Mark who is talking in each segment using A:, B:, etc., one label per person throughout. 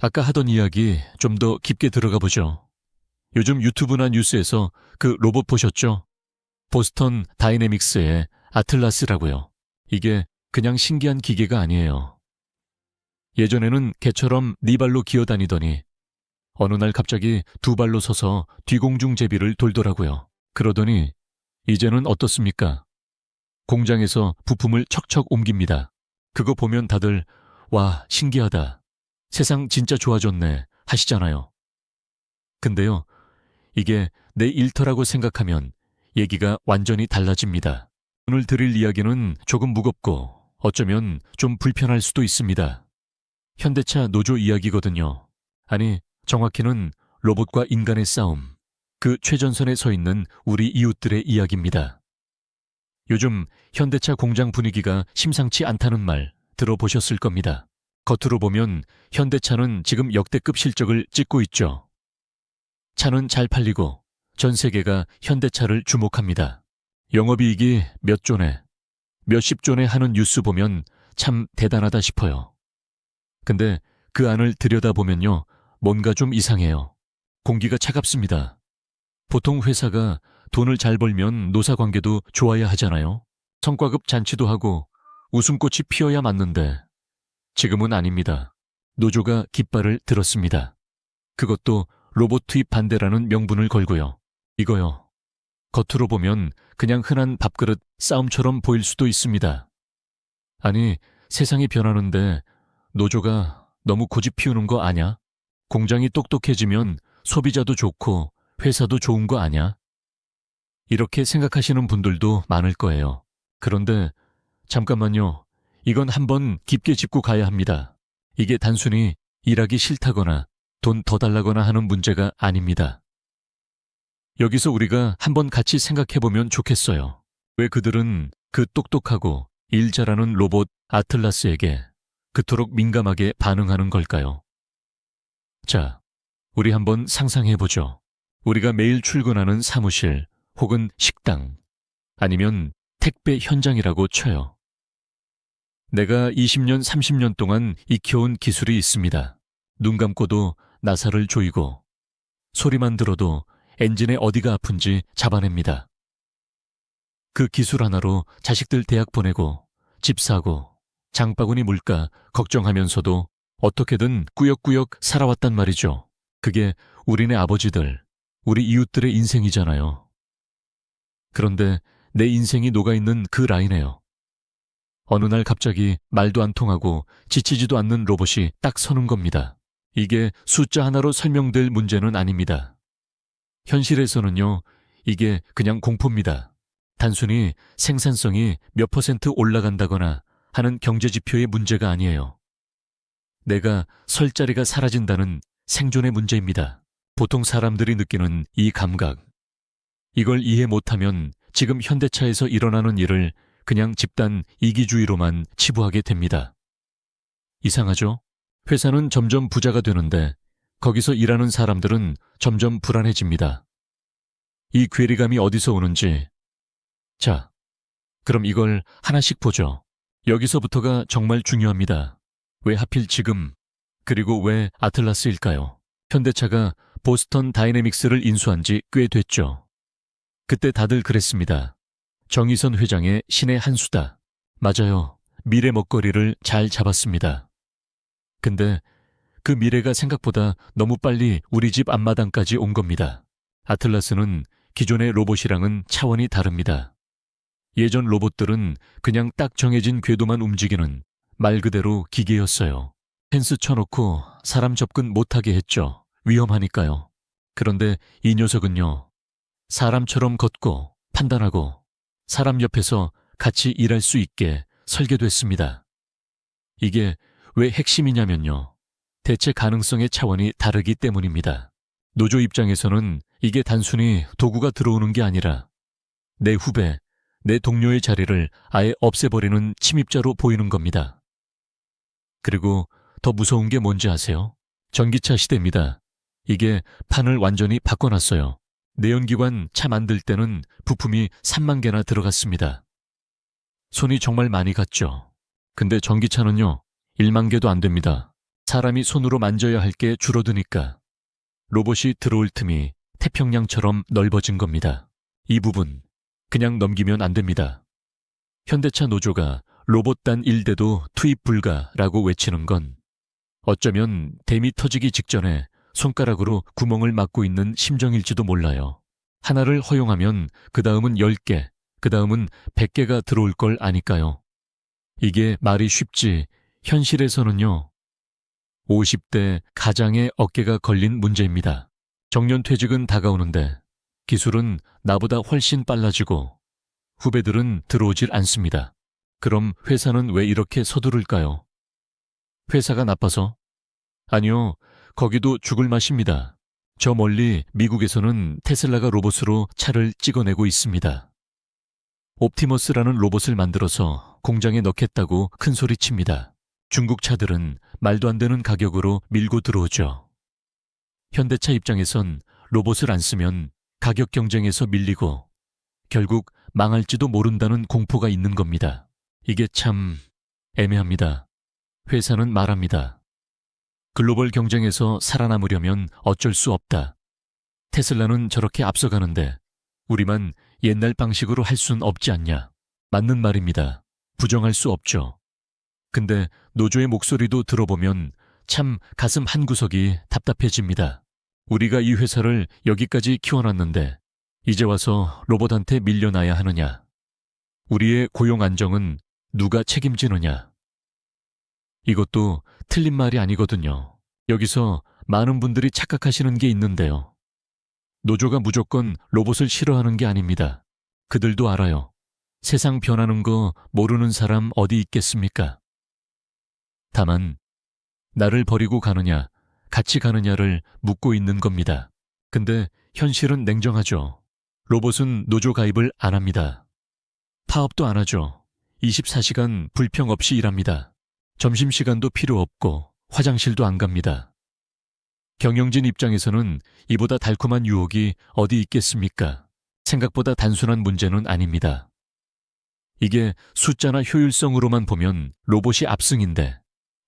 A: 아까 하던 이야기 좀 더 깊게 들어가 보죠. 요즘 유튜브나 뉴스에서 그 로봇 보셨죠? 보스턴 다이내믹스의 아틀라스라고요. 이게 그냥 신기한 기계가 아니에요. 예전에는 개처럼 네 발로 기어다니더니 어느 날 갑자기 두 발로 서서 뒤공중제비를 돌더라고요. 그러더니 이제는 어떻습니까? 공장에서 부품을 척척 옮깁니다. 그거 보면 다들 와, 신기하다. 세상 진짜 좋아졌네 하시잖아요. 근데요, 이게 내 일터라고 생각하면 얘기가 완전히 달라집니다. 오늘 드릴 이야기는 조금 무겁고 어쩌면 좀 불편할 수도 있습니다. 현대차 노조 이야기거든요. 아니, 정확히는 로봇과 인간의 싸움, 그 최전선에 서 있는 우리 이웃들의 이야기입니다. 요즘 현대차 공장 분위기가 심상치 않다는 말 들어보셨을 겁니다. 겉으로 보면 현대차는 지금 역대급 실적을 찍고 있죠. 차는 잘 팔리고 전 세계가 현대차를 주목합니다. 영업이익이 몇 조네, 몇십 조네 하는 뉴스 보면 참 대단하다 싶어요. 근데 그 안을 들여다보면요, 뭔가 좀 이상해요. 공기가 차갑습니다. 보통 회사가 돈을 잘 벌면 노사관계도 좋아야 하잖아요. 성과급 잔치도 하고 웃음꽃이 피어야 맞는데 지금은 아닙니다. 노조가 깃발을 들었습니다. 그것도 로봇 투입 반대라는 명분을 걸고요. 이거요. 겉으로 보면 그냥 흔한 밥그릇 싸움처럼 보일 수도 있습니다. 아니, 세상이 변하는데 노조가 너무 고집 피우는 거 아냐? 공장이 똑똑해지면 소비자도 좋고 회사도 좋은 거 아냐? 이렇게 생각하시는 분들도 많을 거예요. 그런데 잠깐만요. 이건 한번 깊게 짚고 가야 합니다. 이게 단순히 일하기 싫다거나 돈 더 달라거나 하는 문제가 아닙니다. 여기서 우리가 한번 같이 생각해보면 좋겠어요. 왜 그들은 그 똑똑하고 일 잘하는 로봇 아틀라스에게 그토록 민감하게 반응하는 걸까요? 자, 우리 한번 상상해보죠. 우리가 매일 출근하는 사무실 혹은 식당 아니면 택배 현장이라고 쳐요. 내가 20년, 30년 동안 익혀온 기술이 있습니다. 눈 감고도 나사를 조이고 소리만 들어도 엔진의 어디가 아픈지 잡아냅니다. 그 기술 하나로 자식들 대학 보내고 집 사고 장바구니 물가 걱정하면서도 어떻게든 꾸역꾸역 살아왔단 말이죠. 그게 우리네 아버지들, 우리 이웃들의 인생이잖아요. 그런데 내 인생이 녹아있는 그 라인에요. 어느 날 갑자기 말도 안 통하고 지치지도 않는 로봇이 딱 서는 겁니다. 이게 숫자 하나로 설명될 문제는 아닙니다. 현실에서는요, 이게 그냥 공포입니다. 단순히 생산성이 몇 퍼센트 올라간다거나 하는 경제지표의 문제가 아니에요. 내가 설 자리가 사라진다는 생존의 문제입니다. 보통 사람들이 느끼는 이 감각. 이걸 이해 못하면 지금 현대차에서 일어나는 일을 그냥 집단 이기주의로만 치부하게 됩니다. 이상하죠? 회사는 점점 부자가 되는데 거기서 일하는 사람들은 점점 불안해집니다. 이 괴리감이 어디서 오는지. 자, 그럼 이걸 하나씩 보죠. 여기서부터가 정말 중요합니다. 왜 하필 지금, 그리고 왜 아틀라스일까요? 현대차가 보스턴 다이내믹스를 인수한 지 꽤 됐죠. 그때 다들 그랬습니다. 정의선 회장의 신의 한 수다. 맞아요. 미래 먹거리를 잘 잡았습니다. 근데 그 미래가 생각보다 너무 빨리 우리 집 앞마당까지 온 겁니다. 아틀라스는 기존의 로봇이랑은 차원이 다릅니다. 예전 로봇들은 그냥 딱 정해진 궤도만 움직이는 말 그대로 기계였어요. 펜스 쳐놓고 사람 접근 못하게 했죠. 위험하니까요. 그런데 이 녀석은요. 사람처럼 걷고 판단하고 사람 옆에서 같이 일할 수 있게 설계됐습니다. 이게 왜 핵심이냐면요. 대체 가능성의 차원이 다르기 때문입니다. 노조 입장에서는 이게 단순히 도구가 들어오는 게 아니라 내 후배, 내 동료의 자리를 아예 없애버리는 침입자로 보이는 겁니다. 그리고 더 무서운 게 뭔지 아세요? 전기차 시대입니다. 이게 판을 완전히 바꿔놨어요. 내연기관 차 만들 때는 부품이 3만 개나 들어갔습니다. 손이 정말 많이 갔죠. 근데 전기차는요, 1만 개도 안 됩니다. 사람이 손으로 만져야 할 게 줄어드니까 로봇이 들어올 틈이 태평양처럼 넓어진 겁니다. 이 부분 그냥 넘기면 안 됩니다. 현대차 노조가 로봇단 1대도 투입 불가라고 외치는 건 어쩌면 댐이 터지기 직전에 손가락으로 구멍을 막고 있는 심정일지도 몰라요. 하나를 허용하면 그 다음은 10개, 그 다음은 100개가 들어올 걸 아니까요. 이게 말이 쉽지 현실에서는요. 50대 가장의 어깨가 걸린 문제입니다. 정년퇴직은 다가오는데 기술은 나보다 훨씬 빨라지고 후배들은 들어오질 않습니다. 그럼 회사는 왜 이렇게 서두를까요? 회사가 나빠서? 아니요, 거기도 죽을 맛입니다. 저 멀리 미국에서는 테슬라가 로봇으로 차를 찍어내고 있습니다. 옵티머스라는 로봇을 만들어서 공장에 넣겠다고 큰소리칩니다. 중국 차들은 말도 안 되는 가격으로 밀고 들어오죠. 현대차 입장에선 로봇을 안 쓰면 가격 경쟁에서 밀리고 결국 망할지도 모른다는 공포가 있는 겁니다. 이게 참 애매합니다. 회사는 말합니다. 글로벌 경쟁에서 살아남으려면 어쩔 수 없다. 테슬라는 저렇게 앞서가는데 우리만 옛날 방식으로 할 순 없지 않냐. 맞는 말입니다. 부정할 수 없죠. 근데 노조의 목소리도 들어보면 참 가슴 한구석이 답답해집니다. 우리가 이 회사를 여기까지 키워놨는데 이제 와서 로봇한테 밀려나야 하느냐. 우리의 고용 안정은 누가 책임지느냐. 이것도 틀린 말이 아니거든요. 여기서 많은 분들이 착각하시는 게 있는데요. 노조가 무조건 로봇을 싫어하는 게 아닙니다. 그들도 알아요. 세상 변하는 거 모르는 사람 어디 있겠습니까? 다만 나를 버리고 가느냐, 같이 가느냐를 묻고 있는 겁니다. 근데 현실은 냉정하죠. 로봇은 노조 가입을 안 합니다. 파업도 안 하죠. 24시간 불평 없이 일합니다. 점심시간도 필요 없고 화장실도 안 갑니다. 경영진 입장에서는 이보다 달콤한 유혹이 어디 있겠습니까? 생각보다 단순한 문제는 아닙니다. 이게 숫자나 효율성으로만 보면 로봇이 압승인데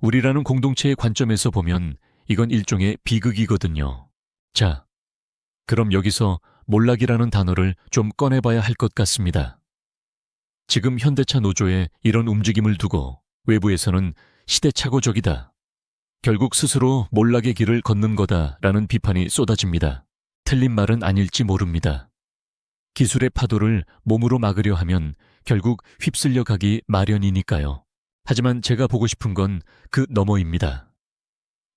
A: 우리라는 공동체의 관점에서 보면 이건 일종의 비극이거든요. 자, 그럼 여기서 몰락이라는 단어를 좀 꺼내봐야 할 것 같습니다. 지금 현대차 노조의 이런 움직임을 두고 외부에서는 시대착오적이다. 결국 스스로 몰락의 길을 걷는 거다라는 비판이 쏟아집니다. 틀린 말은 아닐지 모릅니다. 기술의 파도를 몸으로 막으려 하면 결국 휩쓸려 가기 마련이니까요. 하지만 제가 보고 싶은 건 그 너머입니다.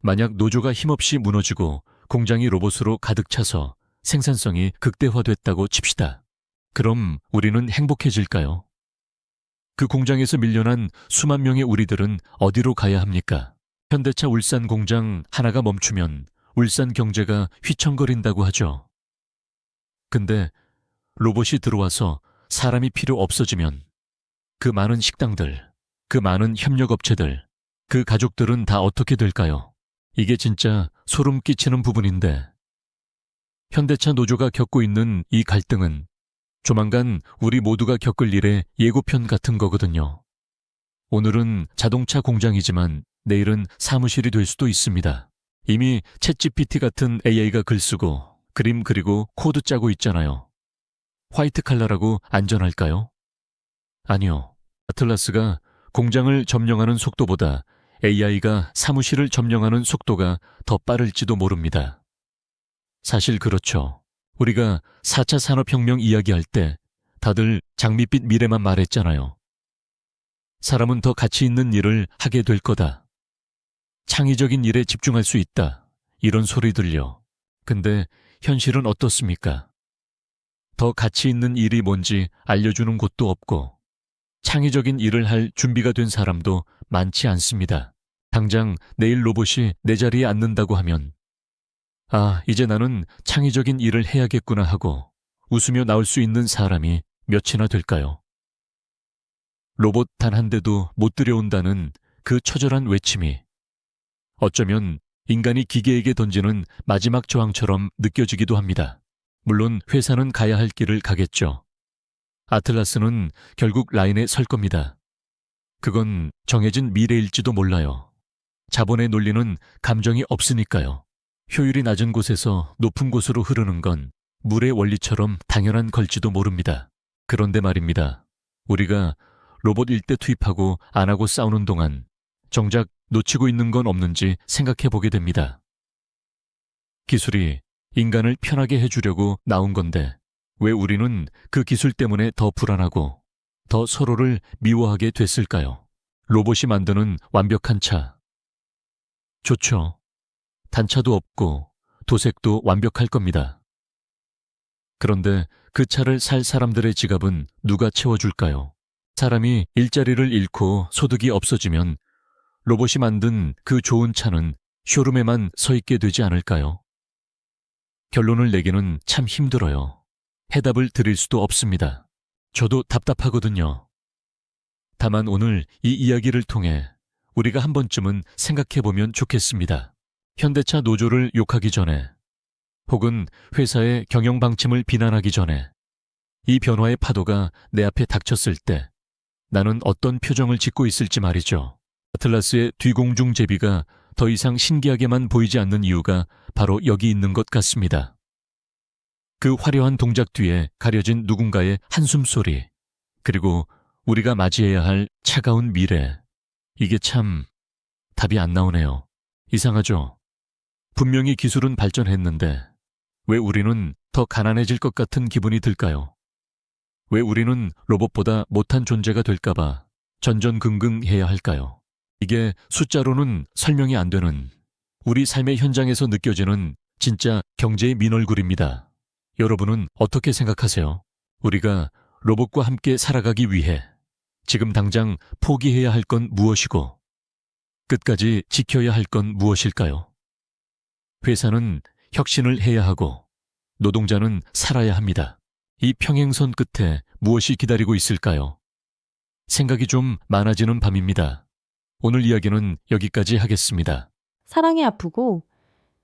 A: 만약 노조가 힘없이 무너지고 공장이 로봇으로 가득 차서 생산성이 극대화됐다고 칩시다. 그럼 우리는 행복해질까요? 그 공장에서 밀려난 수만 명의 우리들은 어디로 가야 합니까? 현대차 울산 공장 하나가 멈추면 울산 경제가 휘청거린다고 하죠. 근데 로봇이 들어와서 사람이 필요 없어지면 그 많은 식당들, 그 많은 협력업체들, 그 가족들은 다 어떻게 될까요? 이게 진짜 소름 끼치는 부분인데 현대차 노조가 겪고 있는 이 갈등은 조만간 우리 모두가 겪을 일의 예고편 같은 거거든요. 오늘은 자동차 공장이지만 내일은 사무실이 될 수도 있습니다. 이미 챗GPT 같은 AI가 글 쓰고 그림 그리고 코드 짜고 있잖아요. 화이트 칼라라고 안전할까요? 아니요. 아틀라스가 공장을 점령하는 속도보다 AI가 사무실을 점령하는 속도가 더 빠를지도 모릅니다. 사실 그렇죠. 우리가 4차 산업혁명 이야기할 때 다들 장밋빛 미래만 말했잖아요. 사람은 더 가치 있는 일을 하게 될 거다. 창의적인 일에 집중할 수 있다. 이런 소리들요. 근데 현실은 어떻습니까? 더 가치 있는 일이 뭔지 알려주는 곳도 없고 창의적인 일을 할 준비가 된 사람도 많지 않습니다. 당장 내일 로봇이 내 자리에 앉는다고 하면 아, 이제 나는 창의적인 일을 해야겠구나 하고 웃으며 나올 수 있는 사람이 몇이나 될까요? 로봇 단 한 대도 못 들여온다는 그 처절한 외침이 어쩌면 인간이 기계에게 던지는 마지막 저항처럼 느껴지기도 합니다. 물론 회사는 가야 할 길을 가겠죠. 아틀라스는 결국 라인에 설 겁니다. 그건 정해진 미래일지도 몰라요. 자본의 논리는 감정이 없으니까요. 효율이 낮은 곳에서 높은 곳으로 흐르는 건 물의 원리처럼 당연한 걸지도 모릅니다. 그런데 말입니다. 우리가 로봇 일대 투입하고 안 하고 싸우는 동안 정작 놓치고 있는 건 없는지 생각해 보게 됩니다. 기술이 인간을 편하게 해주려고 나온 건데 왜 우리는 그 기술 때문에 더 불안하고 더 서로를 미워하게 됐을까요? 로봇이 만드는 완벽한 차. 좋죠. 단차도 없고 도색도 완벽할 겁니다. 그런데 그 차를 살 사람들의 지갑은 누가 채워줄까요? 사람이 일자리를 잃고 소득이 없어지면 로봇이 만든 그 좋은 차는 쇼룸에만 서 있게 되지 않을까요? 결론을 내기는 참 힘들어요. 해답을 드릴 수도 없습니다. 저도 답답하거든요. 다만 오늘 이 이야기를 통해 우리가 한 번쯤은 생각해보면 좋겠습니다. 현대차 노조를 욕하기 전에 혹은 회사의 경영 방침을 비난하기 전에 이 변화의 파도가 내 앞에 닥쳤을 때 나는 어떤 표정을 짓고 있을지 말이죠. 아틀라스의 뒤공중 제비가 더 이상 신기하게만 보이지 않는 이유가 바로 여기 있는 것 같습니다. 그 화려한 동작 뒤에 가려진 누군가의 한숨소리, 그리고 우리가 맞이해야 할 차가운 미래. 이게 참 답이 안 나오네요. 이상하죠? 분명히 기술은 발전했는데 왜 우리는 더 가난해질 것 같은 기분이 들까요? 왜 우리는 로봇보다 못한 존재가 될까봐 전전긍긍해야 할까요? 이게 숫자로는 설명이 안 되는 우리 삶의 현장에서 느껴지는 진짜 경제의 민얼굴입니다. 여러분은 어떻게 생각하세요? 우리가 로봇과 함께 살아가기 위해 지금 당장 포기해야 할 건 무엇이고 끝까지 지켜야 할 건 무엇일까요? 회사는 혁신을 해야 하고 노동자는 살아야 합니다. 이 평행선 끝에 무엇이 기다리고 있을까요? 생각이 좀 많아지는 밤입니다. 오늘 이야기는 여기까지 하겠습니다.
B: 사랑에 아프고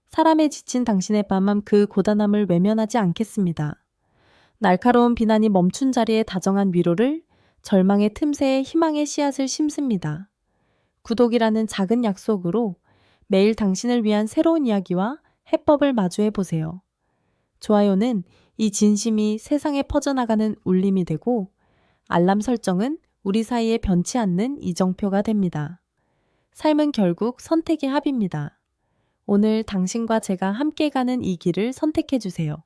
B: 사람에 지친 당신의 밤함 그 고단함을 외면하지 않겠습니다. 날카로운 비난이 멈춘 자리에 다정한 위로를, 절망의 틈새에 희망의 씨앗을 심습니다. 구독이라는 작은 약속으로 매일 당신을 위한 새로운 이야기와 해법을 마주해 보세요. 좋아요는 이 진심이 세상에 퍼져나가는 울림이 되고, 알람 설정은 우리 사이에 변치 않는 이정표가 됩니다. 삶은 결국 선택의 합입니다. 오늘 당신과 제가 함께 가는 이 길을 선택해 주세요.